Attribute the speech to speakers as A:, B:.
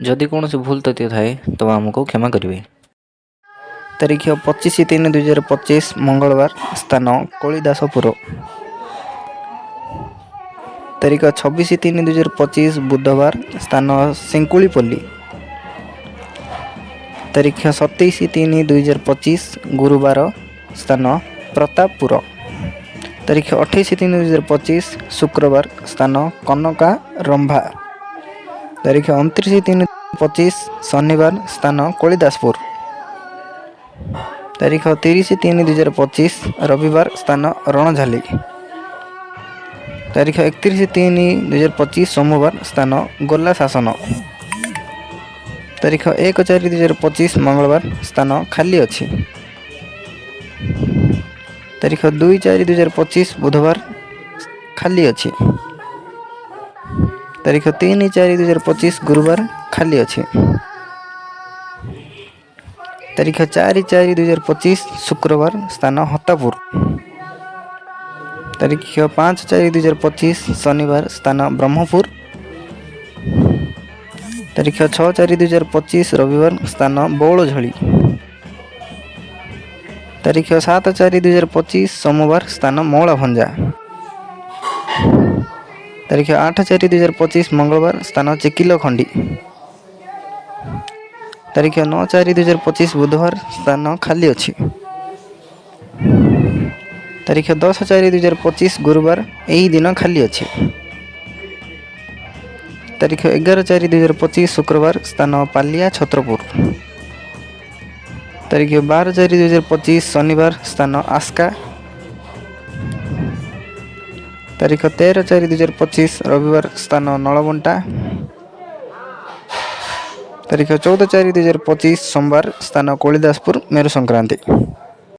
A: जदि कौन भूल तथ्य थाए तो आमको क्षमा करेंगे। तारीख 25/3/2025 मंगलवार, स्थान कालिदासपुर। तारीख 26/3/2025 बुधवार, स्थान सेंकुलीपल्ली। तारीख 27/3/2025 गुरुवार, स्थान प्रतापपुर। तारीख 28/3/2025 शुक्रवार, स्थान कनका रंभा। तारीख 29/3/2025 शनिवार, स्थान कालिदासपुर। तारीख 30/3/2025 रविवार, स्थान रणझाली। तारीख 31/3/2025 सोमवार, स्थान गोला शासन। तारीख 1/4/2025 मंगलवार, स्थान खाली अच्छी। तारीख 2/4/2025 बुधवार, खाली अच्छी। तारीख 3/4/2025 गुरुवार, खाली अच्छी। तारीख 4/4/2025 शुक्रवार, स्थान हतापुर। तारीख 5/4/2025 शनिवार, स्थान ब्रह्मपुर। तारीख 6/4/2025 रविवार, स्थान बौलझड़ी। तारीख 7/4/2025 सोमवार, स्थान मौलाभंजा। तारीख 8/4/2025 मंगलवार, स्थान चिकिलखंडी। तारीख 9/4/2025 बुधवार, स्थान खाली अच्छी। तारीख 10/4/2025 गुरुवार, यही दिन खाली अच्छी। तारीख 11/4/2025 शुक्रवार, स्थान पालिया छत्रपुर। तारीख 12/4/2025 शनिवार, स्थान आस्का। तारीख 13/4/2025 रविवार, स्थान नलबंटा। तारीख 14/4/2025 सोमवार, स्थान कालिदासपुर मेरु संक्रांति।